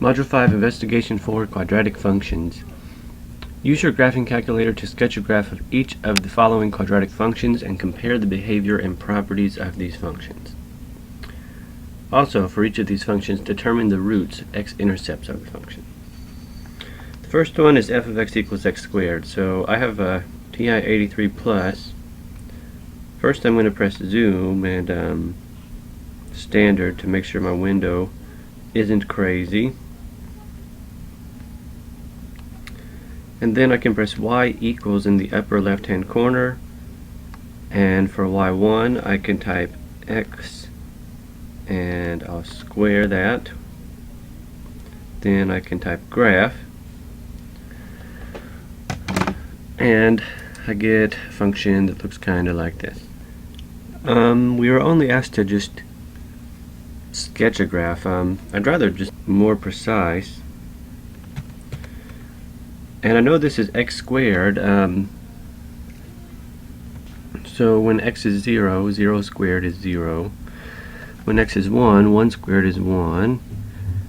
Module 5 Investigation 4 Quadratic Functions. Use your graphing calculator to sketch a graph of each of the following quadratic functions and compare the behavior and properties of these functions. Also, for each of these functions, determine the roots, x-intercepts of the function. The first one is f of x equals x squared. So I have a TI-83 plus. First I'm going to press zoom and standard to make sure my window isn't crazy. And then I can press y equals in the upper left hand corner, and for y1 I can type x and I'll square that. Then I can type graph and I get a function that looks kinda like this. We were only asked to just sketch a graph. I'd rather just more precise. And I know this is x squared, so when x is 0, 0 squared is 0. When x is 1, 1 squared is 1.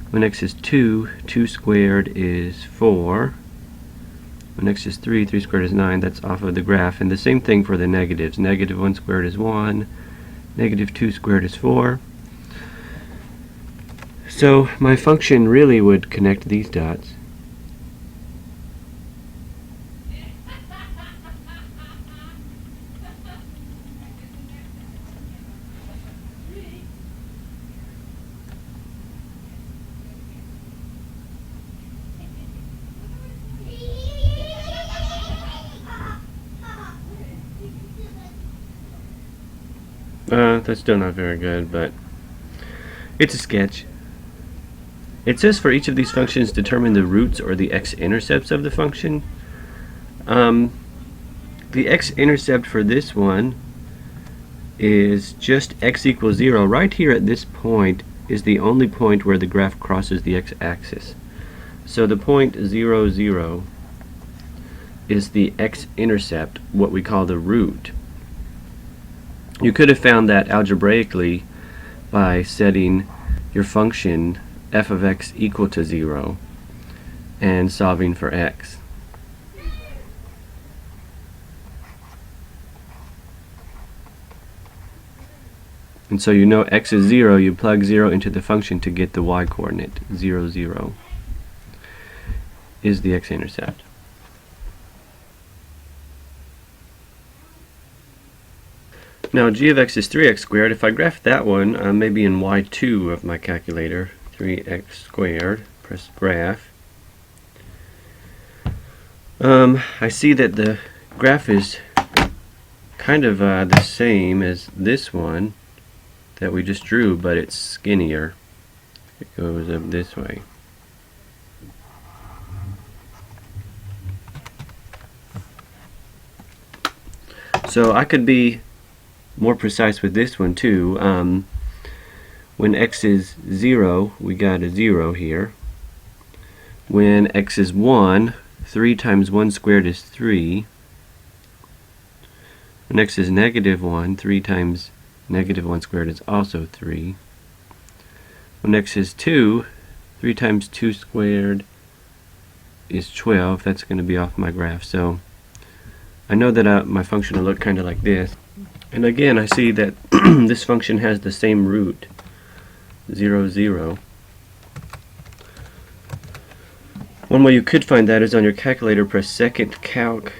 When x is 2, 2 squared is 4. When x is 3, 3 squared is 9. That's off of the graph. And the same thing for the negatives. Negative 1 squared is 1. Negative 2 squared is 4. So my function really would connect these dots. That's still not very good, but it's a sketch. It says for each of these functions determine the roots or the x-intercepts of the function. The x-intercept for this one is just x equals 0. Right here at this point is the only point where the graph crosses the x-axis. So the point 0, 0 is the x-intercept, what we call the root. You could have found that algebraically by setting your function f of x equal to 0 and solving for x. And so you know x is 0, you plug 0 into the function to get the y coordinate. 0, 0 is the x-intercept. Now g of x is 3x squared. If I graph that one, maybe in y2 of my calculator, 3x squared, press graph, I see that the graph is kind of the same as this one that we just drew, but it's skinnier. It goes up this way. So I could be more precise with this one too. When x is 0, we got a 0 here. When x is 1, 3 times 1 squared is 3. When x is negative 1, 3 times negative 1 squared is also 3. When x is 2, 3 times 2 squared is 12. That's going to be off my graph. So I know that my function will look kind of like this. And again, I see that this function has the same root, 0, 0. One way you could find that is on your calculator, press second calc,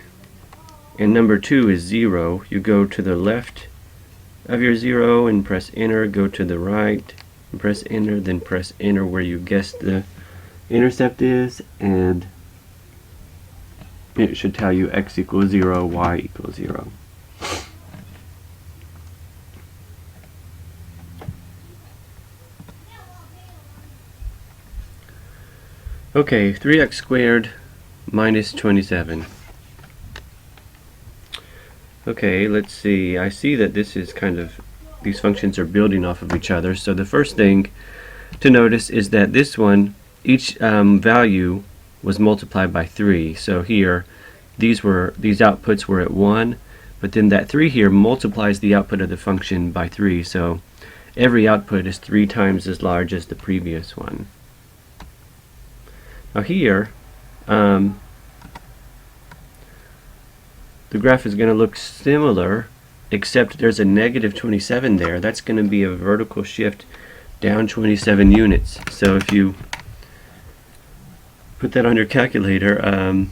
and number 2 is 0. You go to the left of your 0 and press enter, go to the right and press enter, then press enter where you guessed the intercept is, and it should tell you x equals 0, y equals 0. Okay, 3x squared minus 27. Okay, let's see. I see that this is kind of, these functions are building off of each other. So the first thing to notice is that this one, each value was multiplied by 3. So here, these outputs were at 1, but then that 3 here multiplies the output of the function by 3. So every output is 3 times as large as the previous one. Now here, the graph is going to look similar, except there's a negative 27 there. That's going to be a vertical shift down 27 units. So if you put that on your calculator,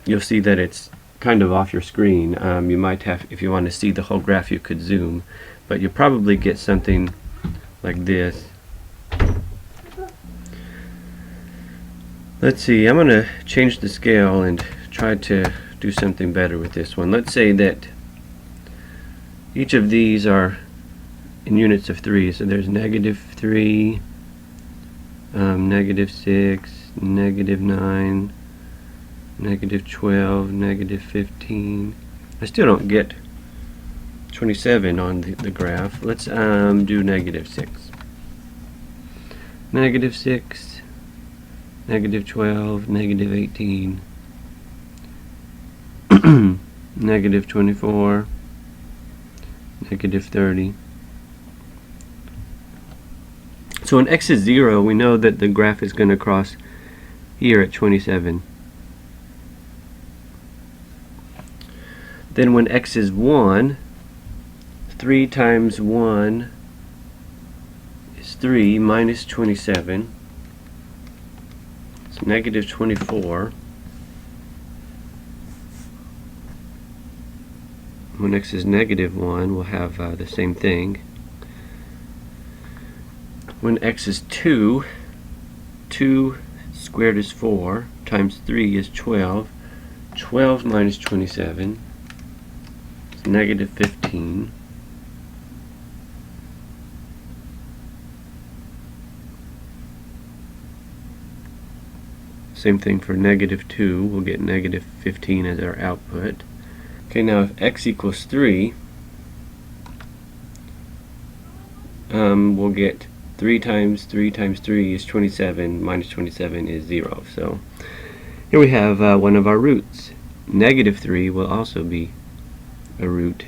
you'll see that it's kind of off your screen. You might have, if you want to see the whole graph, you could zoom, but you'll probably get something like this. Let's see, I'm going to change the scale and try to do something better with this one. Let's say that each of these are in units of 3, so there's -3, -6, -9, -12, -15. I still don't get 27 on the graph. Let's do -6. -6, -12, -18, -24, -30. So when x is 0, we know that the graph is going to cross here at 27. Then when x is 1, 3 times 1 is 3 minus 27. It's -24. When x is -1, we'll have the same thing. When x is 2, 2 squared is 4, times 3 is 12. 12 minus 27 is -15. Same thing for -2, we'll get -15 as our output. Okay, now if x equals 3, we'll get 3 times 3 times 3 is 27, minus 27 is 0. So here we have one of our roots. -3 will also be a root.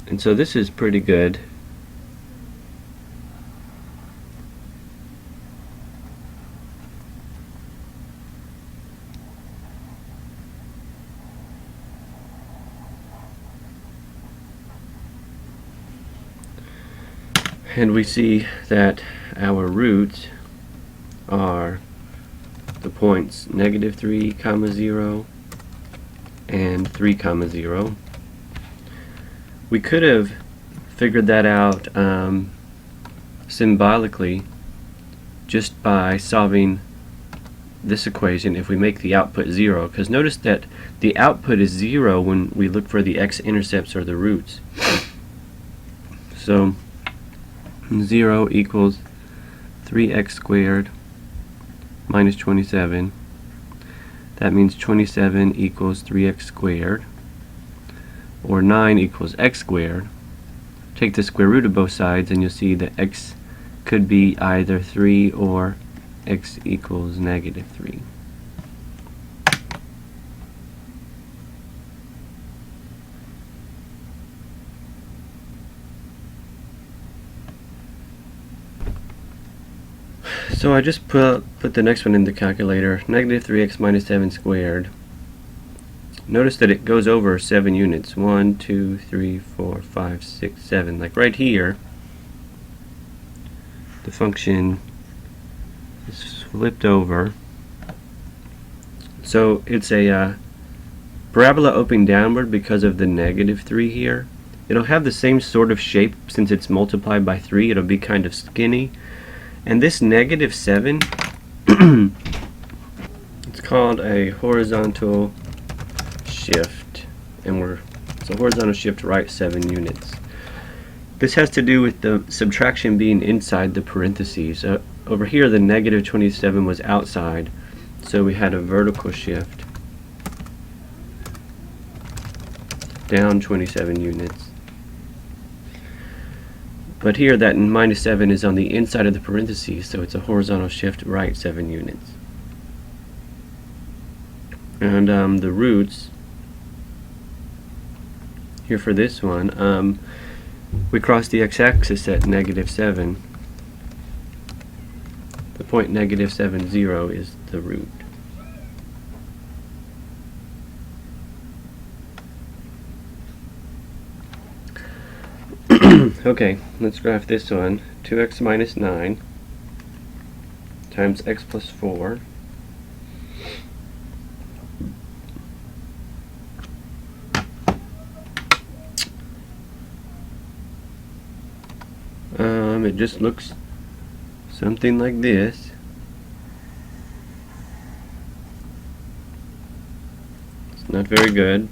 And so this is pretty good. And we see that our roots are the points -3, 0 and 3, 0. We could have figured that out symbolically just by solving this equation if we make the output 0, because notice that the output is 0 when we look for the x-intercepts or the roots. So 0 equals 3x squared minus 27. That means 27 equals 3x squared, or 9 equals x squared. Take the square root of both sides and you'll see that x could be either 3 or x equals -3. So I just put the next one in the calculator, -3x minus 7 squared. Notice that it goes over 7 units, 1, 2, 3, 4, 5, 6, 7. Like right here, the function is flipped over. So it's a parabola opening downward because of the -3 here. It'll have the same sort of shape since it's multiplied by 3. It'll be kind of skinny. And this -7, it's called a horizontal shift, and it's a horizontal shift right 7 units. This has to do with the subtraction being inside the parentheses. Over here the -27 was outside, so we had a vertical shift down 27 units. But here that -7 is on the inside of the parentheses, so it's a horizontal shift right 7 units. And the roots here for this one, we cross the x-axis at -7. The point -7, is the root. Okay, let's graph this one. 2x minus 9 times x plus 4 it just looks something like this. It's not very good.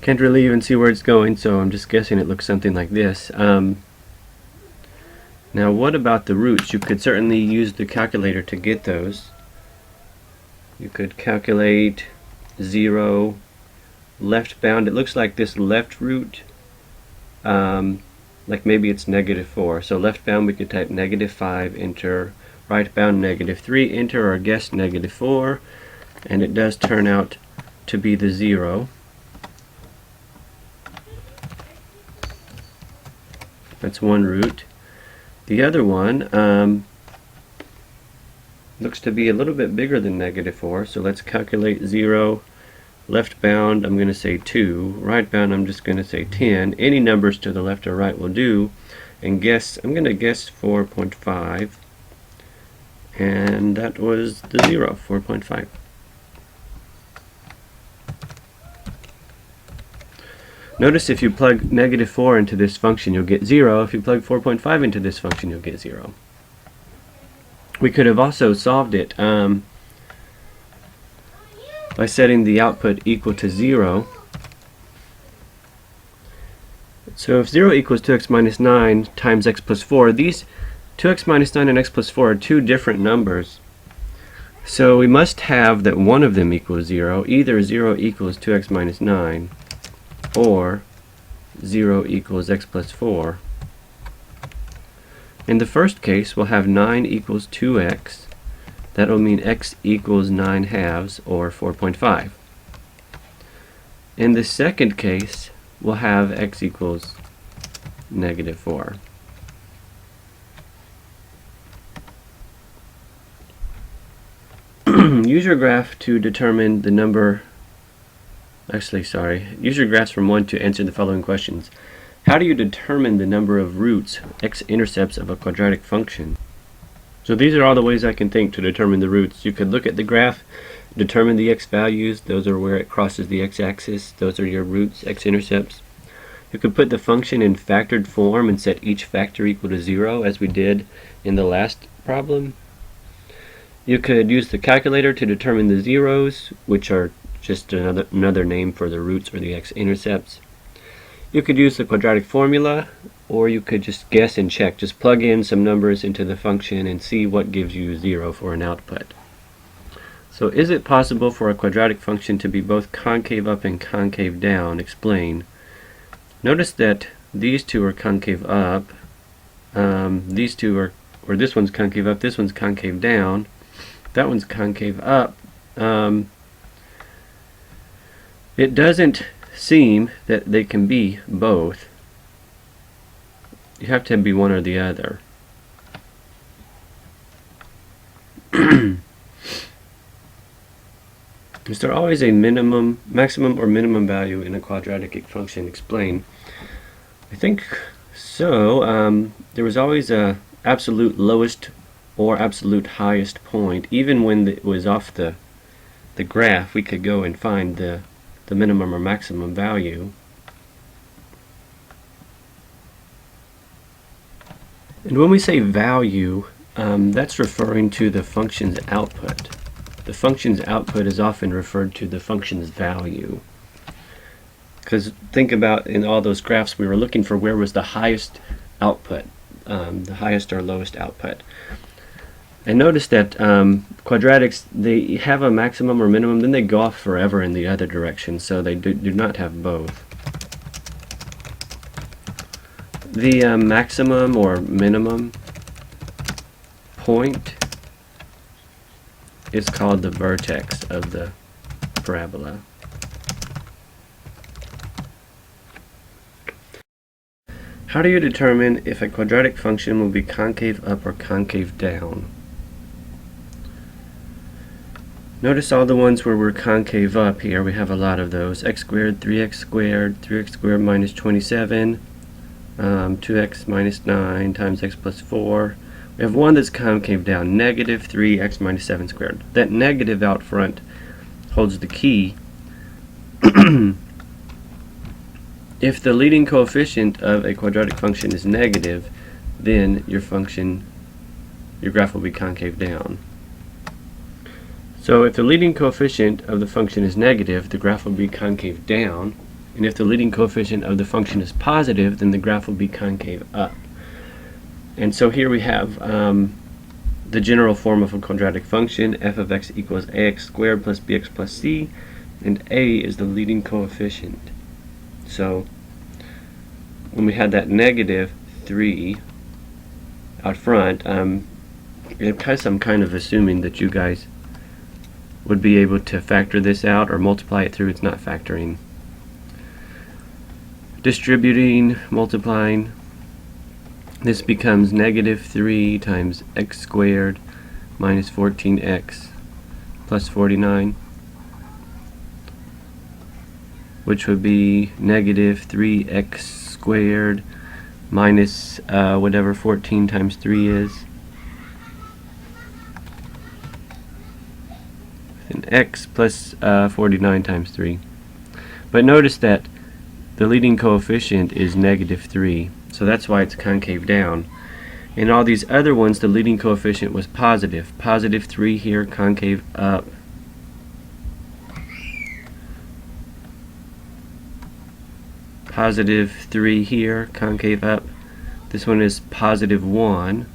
Can't really even see where it's going, so I'm just guessing it looks something like this. Now what about the roots? You could certainly use the calculator to get those. You could calculate 0 left bound. It looks like this left root, like maybe it's -4. So left bound we could type -5, enter. Right bound -3, enter, or guess -4. And it does turn out to be the 0. That's one root. The other one looks to be a little bit bigger than -4, so let's calculate 0. Left bound, I'm going to say 2. Right bound, I'm just going to say 10. Any numbers to the left or right will do. And guess, I'm going to guess 4.5. And that was the 0, 4.5. Notice if you plug -4 into this function, you'll get 0. If you plug 4.5 into this function, you'll get 0. We could have also solved it by setting the output equal to 0. So if 0 equals 2x minus 9 times x plus 4, these 2x minus 9 and x plus 4 are two different numbers. So we must have that one of them equals 0. Either 0 equals 2x minus 9 or 0 equals x plus 4. In the first case, we'll have 9 equals 2x. That will mean x equals 9 halves, or 4.5. In the second case, we'll have x equals -4. Use your graph to determine the number. Use your graphs from 1 to answer the following questions. How do you determine the number of roots, x-intercepts of a quadratic function? So these are all the ways I can think to determine the roots. You could look at the graph, determine the x values. Those are where it crosses the x-axis. Those are your roots, x-intercepts. You could put the function in factored form and set each factor equal to 0, as we did in the last problem. You could use the calculator to determine the zeros, which are just another name for the roots or the x-intercepts. You could use the quadratic formula, or you could just guess and check. Just plug in some numbers into the function and see what gives you 0 for an output. So is it possible for a quadratic function to be both concave up and concave down? Explain. Notice that these two are concave up. These two are, or this one's concave up, this one's concave down. That one's concave up. It doesn't seem that they can be both. You have to be one or the other. Is there always a maximum or minimum value in a quadratic function? Explain. I think so. There was always a absolute lowest or absolute highest point. Even when it was off the graph, we could go and find the minimum or maximum value. And when we say value, that's referring to the function's output. The function's output is often referred to the function's value. Because think about, in all those graphs, we were looking for where was the highest output, the highest or lowest output. And notice that quadratics, they have a maximum or minimum, then they go off forever in the other direction, so they do not have both. The maximum or minimum point is called the vertex of the parabola. How do you determine if a quadratic function will be concave up or concave down? Notice all the ones where we're concave up here. We have a lot of those. X squared, 3x squared, 3x squared minus 27, 2x minus 9 times x plus 4. We have one that's concave down, negative 3x minus 7 squared. That negative out front holds the key. If the leading coefficient of a quadratic function is negative, then your graph will be concave down. So if the leading coefficient of the function is negative, the graph will be concave down. And if the leading coefficient of the function is positive, then the graph will be concave up. And so here we have the general form of a quadratic function. F of x equals ax squared plus bx plus c, and a is the leading coefficient. So when we had that negative 3 out front, because I'm kind of assuming that you guys would be able to factor this out or multiply it through. It's not factoring. Distributing, multiplying, this becomes negative 3 times x squared minus 14x plus 49, which would be negative 3x squared minus whatever 14 times 3 is, and x plus 49 times 3. But notice that the leading coefficient is negative 3, so that's why it's concave down. In all these other ones, the leading coefficient was positive. Positive 3 here, concave up. Positive 3 here, concave up. This one is positive 1.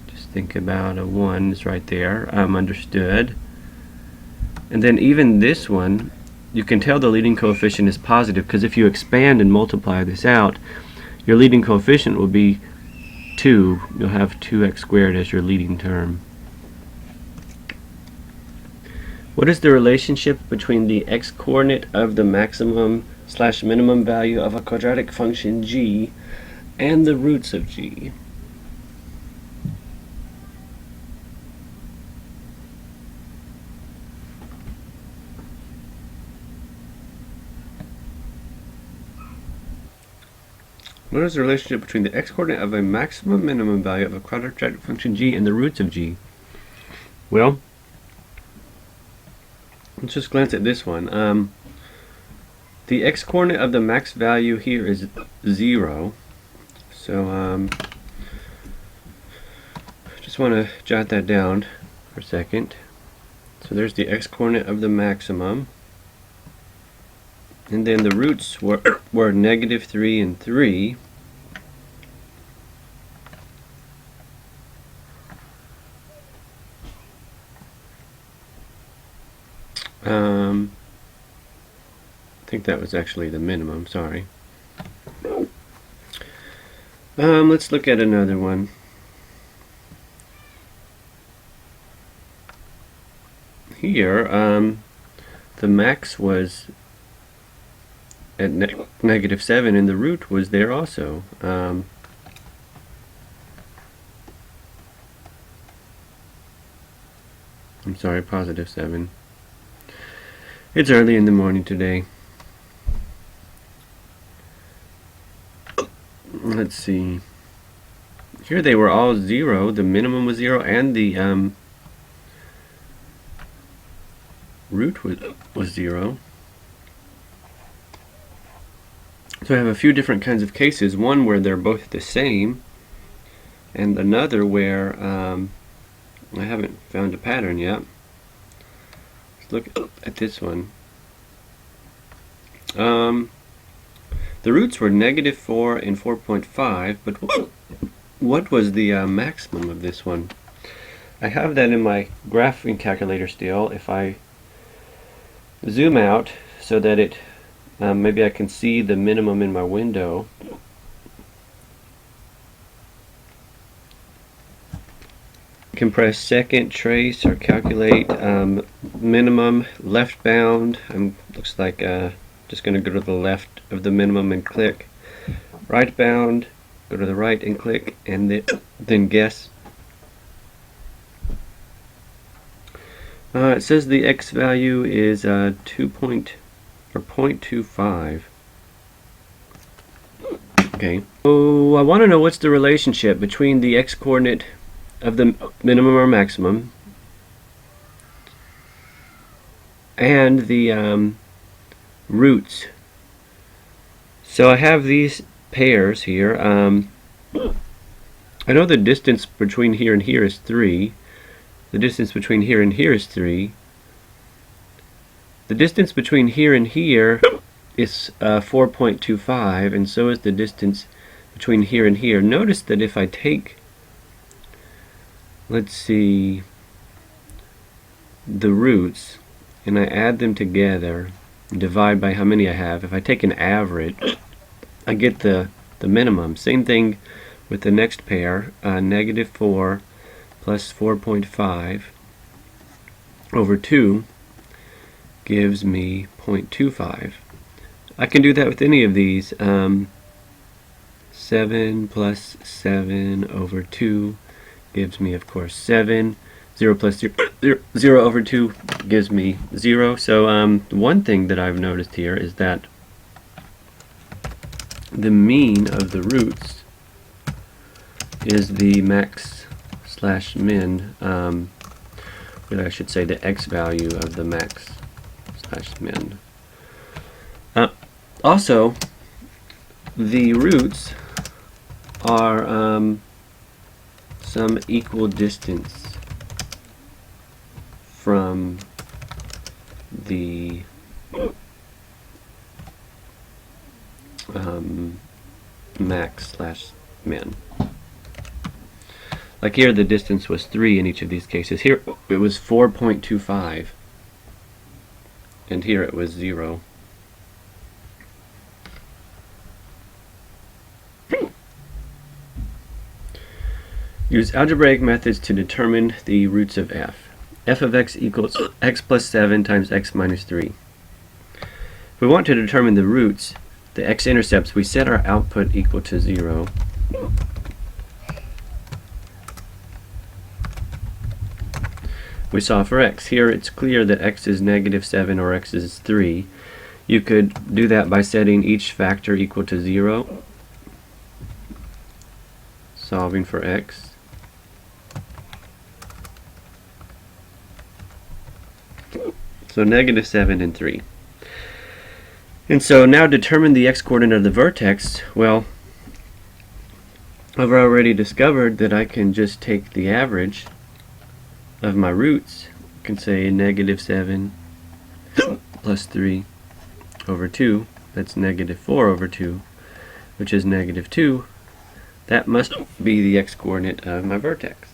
Just think about a 1 is right there. Understood. And then even this one, you can tell the leading coefficient is positive because if you expand and multiply this out, your leading coefficient will be 2. You'll have 2x squared as your leading term. What is the relationship between the x-coordinate of the maximum/minimum value of a quadratic function g and the roots of g? What is the relationship between the x-coordinate of a maximum-minimum value of a quadratic function g and the roots of g? Well, let's just glance at this one. The x-coordinate of the max value here is 0. So just want to jot that down for a second. So there's the x-coordinate of the maximum. And then the roots were negative 3 and 3. I think that was actually the minimum, sorry. Let's look at another one. Here, the max was at negative 7 and the root was there also. I'm sorry, positive 7. It's early in the morning today. Let's see. Here they were all 0. The minimum was 0 and the root was 0. So I have a few different kinds of cases. One where they're both the same, and another where I haven't found a pattern yet. Let's look at this one. The roots were negative 4 and 4.5, but what was the maximum of this one? I have that in my graphing calculator still. If I zoom out so that it maybe I can see the minimum in my window. I can press second, trace, or calculate minimum, left bound. Looks like just going to go to the left of the minimum and click. Right bound, go to the right and click, and then guess. It says the x value is 0.25. Okay. So I want to know what's the relationship between the x coordinate of the minimum or maximum and the roots. So I have these pairs here. I know the distance between here and here is 3. The distance between here and here is 3. The distance between here and here is 4.25, and so is the distance between here and here. Notice that if I take, let's see, the roots and I add them together and divide by how many I have, if I take an average, I get the minimum. Same thing with the next pair, -4 plus 4.5 over 2 gives me 0.25. I can do that with any of these. 7 plus 7 over 2 gives me, of course, 7. 0 plus 0 over 2 gives me 0. So one thing that I've noticed here is that the mean of the roots is the max slash min, or I should say the x value of the max slash min. Also, the roots are some equal distance from the max slash min. Like here, the distance was 3 in each of these cases. Here it was 4.25, and here it was 0. Use algebraic methods to determine the roots of f. F of x equals x plus 7 times x minus 3. If we want to determine the roots, the x-intercepts, we set our output equal to 0. We saw for x. Here it's clear that x is -7 or x is 3. You could do that by setting each factor equal to 0, solving for x. So -7 and 3. And so now determine the x-coordinate of the vertex. Well, I've already discovered that I can just take the average of my roots. I can say -7 plus 3 over 2. That's -4 over 2, which is -2. That must be the x-coordinate of my vertex.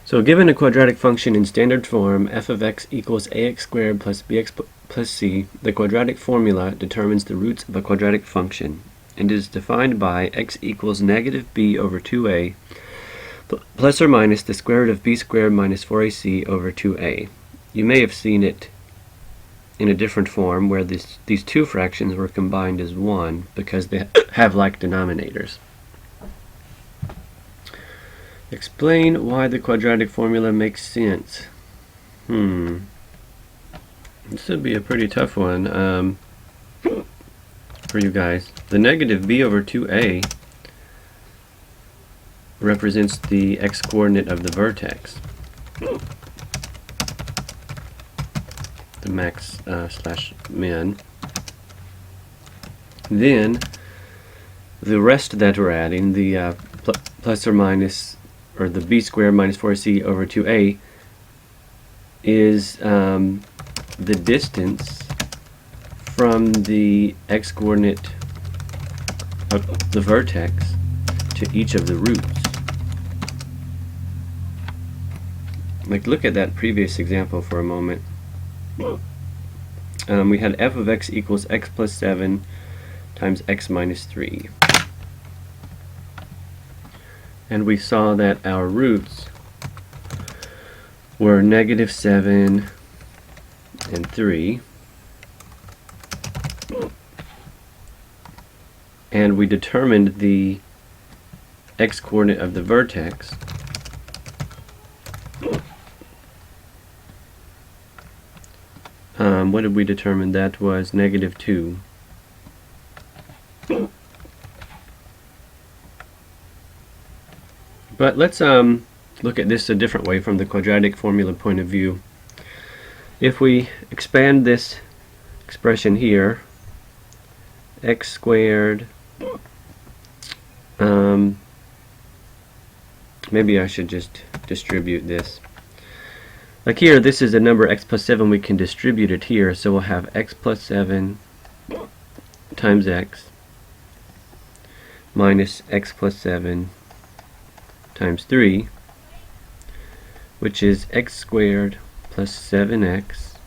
So given a quadratic function in standard form, f of x equals ax squared plus bx plus c, the quadratic formula determines the roots of a quadratic function and is defined by x equals -b over 2a plus or minus the square root of b squared minus 4ac over 2a. You may have seen it in a different form where these two fractions were combined as one because they have like denominators. Explain why the quadratic formula makes sense. This would be a pretty tough one for you guys. The -b over 2a represents the x-coordinate of the vertex, the max slash min. Then the rest that we're adding, the plus or minus, or the b squared minus 4c over 2a, is the distance from the x-coordinate of the vertex to each of the roots. Like, look at that previous example for a moment. We had f of x equals x plus 7 times x minus 3. And we saw that our roots were -7 and 3. And we determined the x-coordinate of the vertex. What did we determine? That was -2. But let's look at this a different way from the quadratic formula point of view. If we expand this expression here, x squared, maybe I should just distribute this. Like here, this is a number x plus 7, we can distribute it here, so we'll have x plus 7 times x minus x plus 7 times 3, which is x squared plus 7x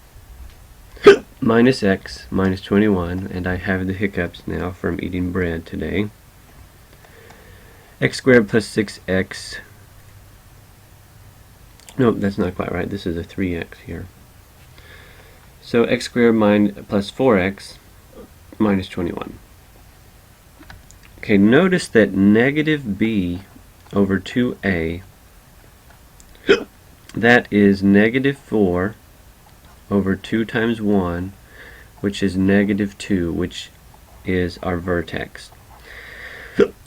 minus x minus 21, and I have the hiccups now from eating bread today. X squared plus 6x. Nope, that's not quite right. This is a 3x here. So x squared plus 4x minus 21. Okay, notice that negative b over 2a, that is -4 over 2 times 1, which is -2, which is our vertex.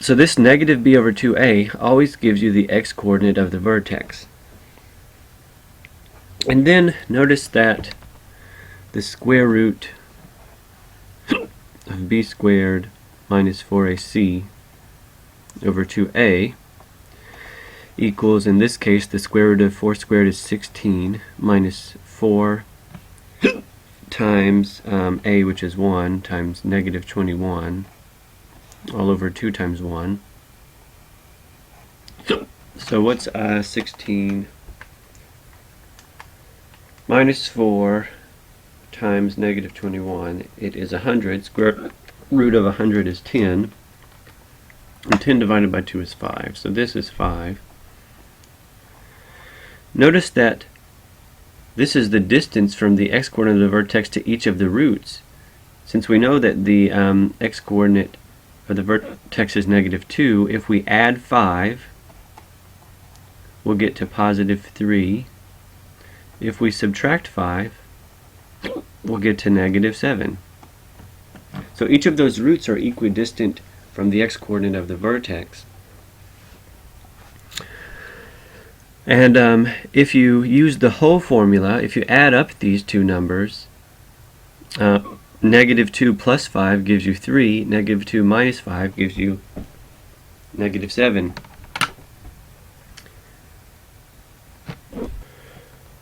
So this negative b over 2a always gives you the x-coordinate of the vertex. And then notice that the square root of b squared minus 4ac over 2a equals, in this case, the square root of 4 squared is 16 minus 4 times a, which is 1, times -21 all over 2 times 1. So what's 16 minus 4 times -21? It is 100. Square root of 100 is 10. And 10 divided by 2 is 5. So this is 5. Notice that this is the distance from the x-coordinate of the vertex to each of the roots. Since we know that the x-coordinate of the vertex is -2, if we add 5, we'll get to +3. If we subtract 5, we'll get to -7. So each of those roots are equidistant from the x-coordinate of the vertex. And if you use the whole formula, if you add up these two numbers, -2 plus 5 gives you 3, -2 minus 5 gives you -7.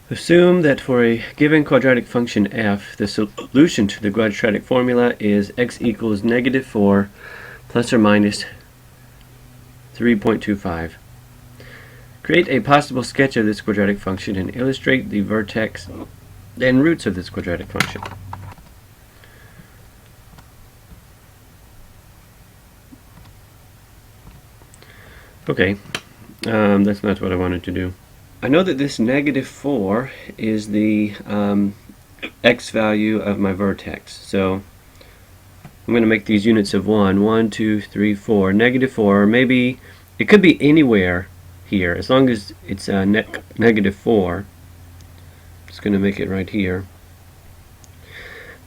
Assume that for a given quadratic function f, the solution to the quadratic formula is x equals -4 plus or minus 3.25. Create a possible sketch of this quadratic function and illustrate the vertex and roots of this quadratic function. Okay, that's not what I wanted to do. I know that this -4 is the x value of my vertex, so I'm going to make these units of 1, 1, 2, 3, 4. -4, maybe it could be anywhere here, as long as it's -4. Just going to make it right here.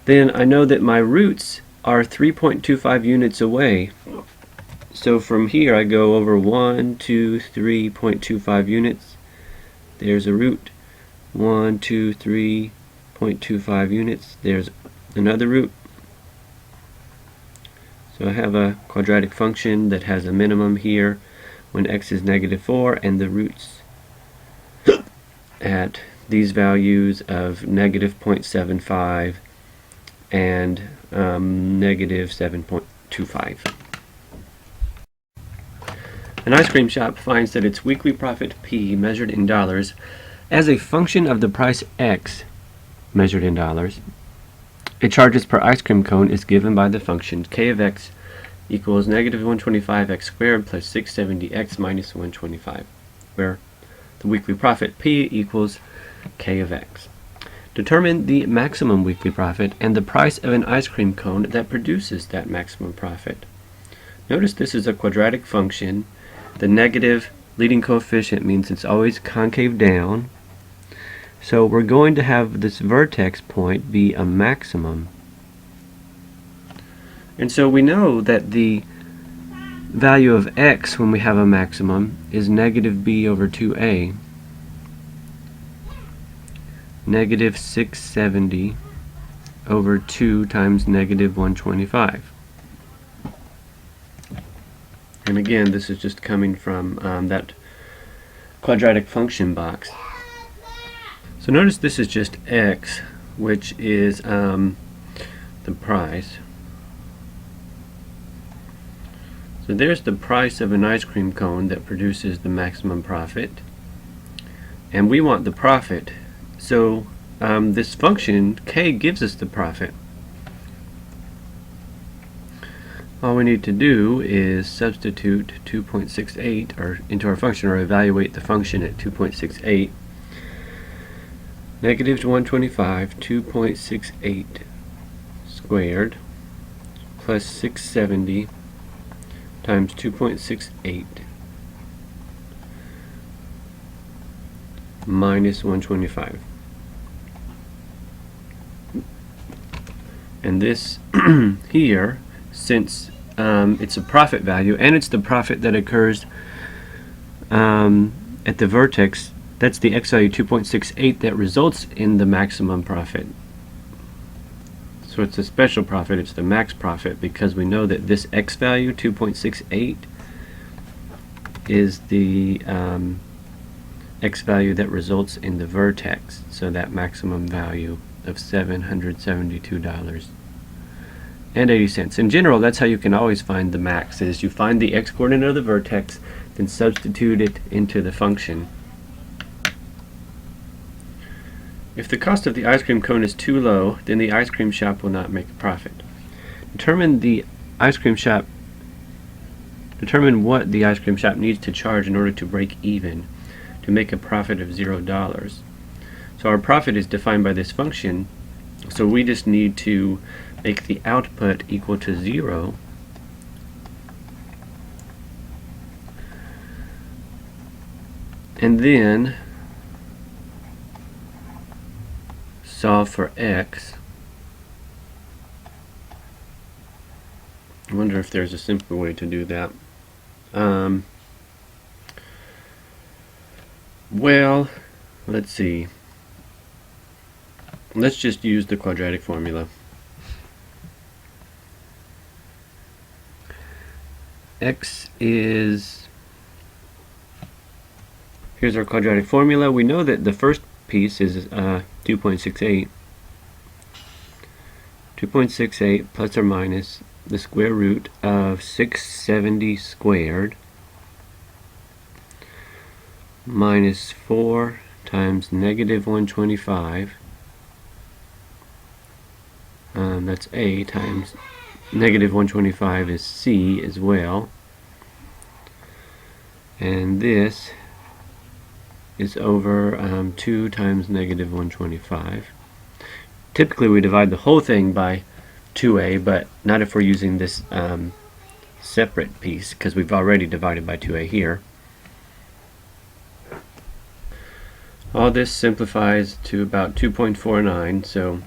Then I know that my roots are 3.25 units away. So from here I go over 1, 2, 3.25 units. There's a root. 1, 2, 3.25 units. There's another root. So I have a quadratic function that has a minimum here when x is -4, and the roots at these values of -0.75 and -7.25. An ice cream shop finds that its weekly profit P, measured in dollars, as a function of the price X, measured in dollars, it charges per ice cream cone is given by the function K of X equals -125x squared plus 670x minus 125, where the weekly profit P equals K of X. Determine the maximum weekly profit and the price of an ice cream cone that produces that maximum profit. Notice this is a quadratic function. The negative leading coefficient means it's always concave down. So we're going to have this vertex point be a maximum. And so we know that the value of x when we have a maximum is negative b over 2a. Negative 670 over 2 times negative 125. And again, this is just coming from that quadratic function box. So notice this is just x, which is the price. So there's the price of an ice cream cone that produces the maximum profit. And we want the profit. So this function, k, gives us the profit. All we need to do is substitute 2.68 into our function, or evaluate the function at 2.68. Negative 125, 2.68 squared, plus 670 times 2.68 minus 125. And this here, since it's a profit value and it's the profit that occurs at the vertex, that's the x value 2.68 that results in the maximum profit. So it's a special profit, it's the max profit, because we know that this x value 2.68 is the x value that results in the vertex, so that maximum value of $772.80. In general, that's how you can always find the max, is you find the x-coordinate of the vertex, then substitute it into the function. If the cost of the ice cream cone is too low, then the ice cream shop will not make a profit. Determine what the ice cream shop needs to charge in order to break even, to make a profit of $0. So our profit is defined by this function, so we just need to make the output equal to 0. And then solve for x. I wonder if there's a simpler way to do that. Well, let's see. Let's just use the quadratic formula. X is, here's our quadratic formula. We know that the first piece is 2.68. 2.68 plus or minus the square root of 670 squared minus 4 times negative 125. That's A, times negative 125 is C as well. And this is over 2 times negative 125. Typically we divide the whole thing by 2a, but not if we're using this separate piece, because we've already divided by 2a here. All this simplifies to about 2.49, so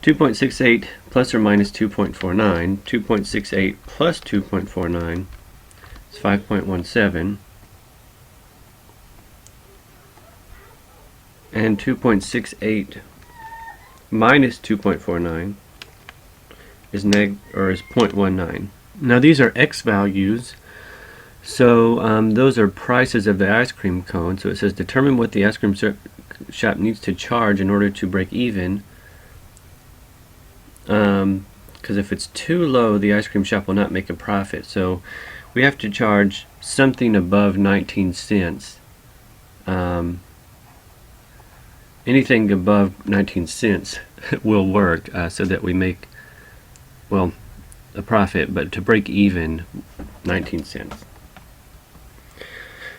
2.68 plus or minus 2.49, 2.68 plus 2.49 is 5.17. And 2.68 minus 2.49 is 0.19. Now these are x values, so those are prices of the ice cream cone. So it says determine what the ice cream shop needs to charge in order to break even. Because if it's too low, the ice cream shop will not make a profit. So we have to charge something above 19 cents. Anything above 19 cents will work, so that we make, well, a profit, but to break even, 19 cents.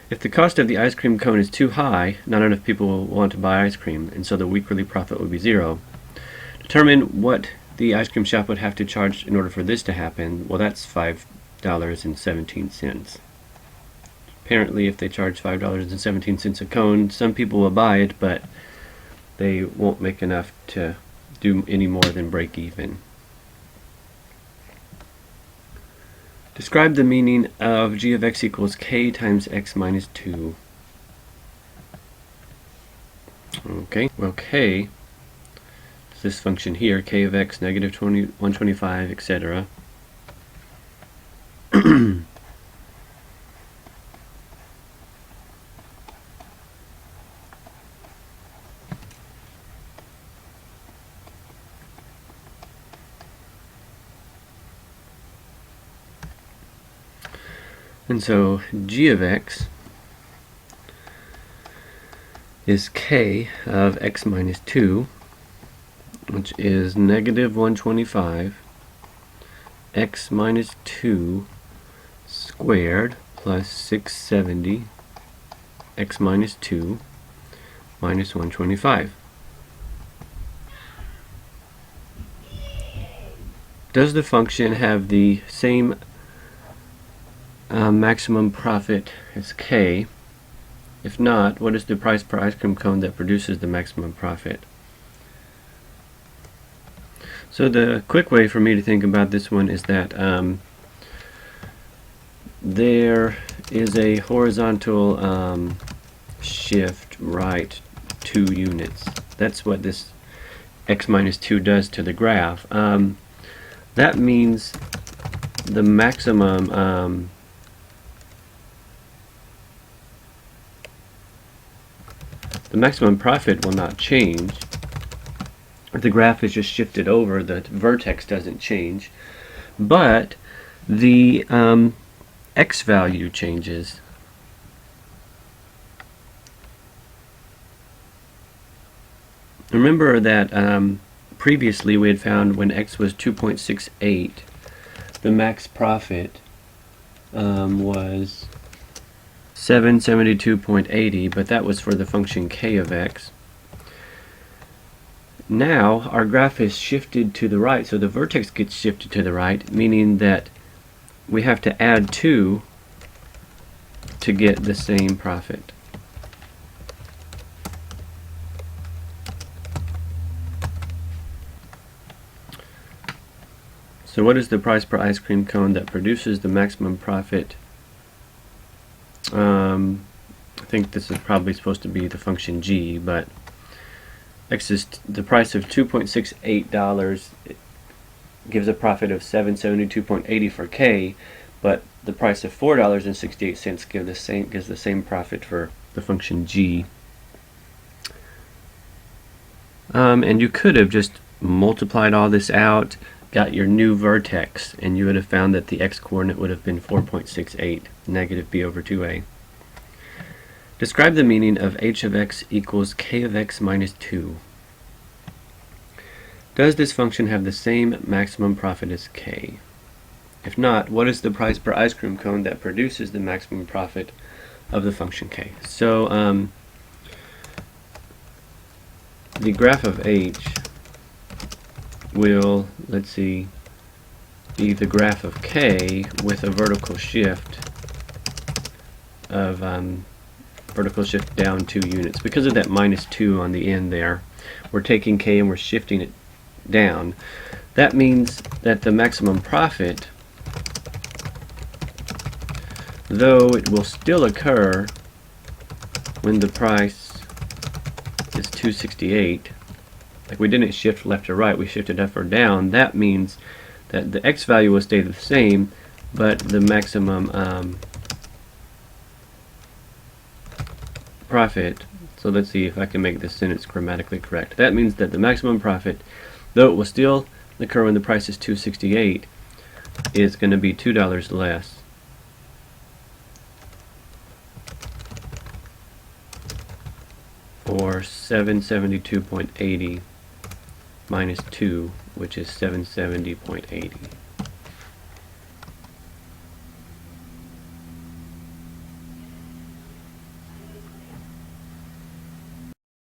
If the cost of the ice cream cone is too high, not enough people will want to buy ice cream, and so the weekly profit would be 0. Determine what the ice cream shop would have to charge in order for this to happen. Well, that's $5.17. Apparently, if they charge $5.17 a cone, some people will buy it, but they won't make enough to do any more than break even. Describe the meaning of g of x equals k times x minus 2. Okay, well, k is this function here, k of x, negative 125, etc. And so g of x is k of x minus 2, which is negative 125 x minus 2 squared plus 670 x minus 2 minus 125. Does the function have the same maximum profit as k? If not, what is the price per ice cream cone that produces the maximum profit? So the quick way for me to think about this one is that there is a horizontal shift right 2 units. That's what this x minus 2 does to the graph. That means the maximum profit will not change. If the graph is just shifted over, the vertex doesn't change, but the x value changes. Remember that previously we had found when x was 2.68, the max profit was 772.80, but that was for the function k of x. Now our graph is shifted to the right, so the vertex gets shifted to the right, meaning that we have to add 2 to get the same profit. So what is the price per ice cream cone that produces the maximum profit? I think this is probably supposed to be the function g, but x is the price of $2.68 gives a profit of 772.80 for k, but the price of $4.68 gives the same profit for the function g. And you could have just multiplied all this out, got your new vertex, and you would have found that the x-coordinate would have been 4.68, negative b over 2a. Describe the meaning of h of x equals k of x minus 2. Does this function have the same maximum profit as k? If not, what is the price per ice cream cone that produces the maximum profit of the function k? So the graph of h will, let's see, be the graph of k with a vertical shift of vertical shift down 2 units. Because of that minus 2 on the end there, we're taking k and we're shifting it down. That means that the maximum profit, though it will still occur when the price is $2.68, like we didn't shift left or right, we shifted up or down, that means that the x value will stay the same, but the maximum profit, so let's see if I can make this sentence grammatically correct. That means that the maximum profit, though it will still occur when the price is $2.68, is going to be $2 less. Or 772.80 minus 2, which is 770.80.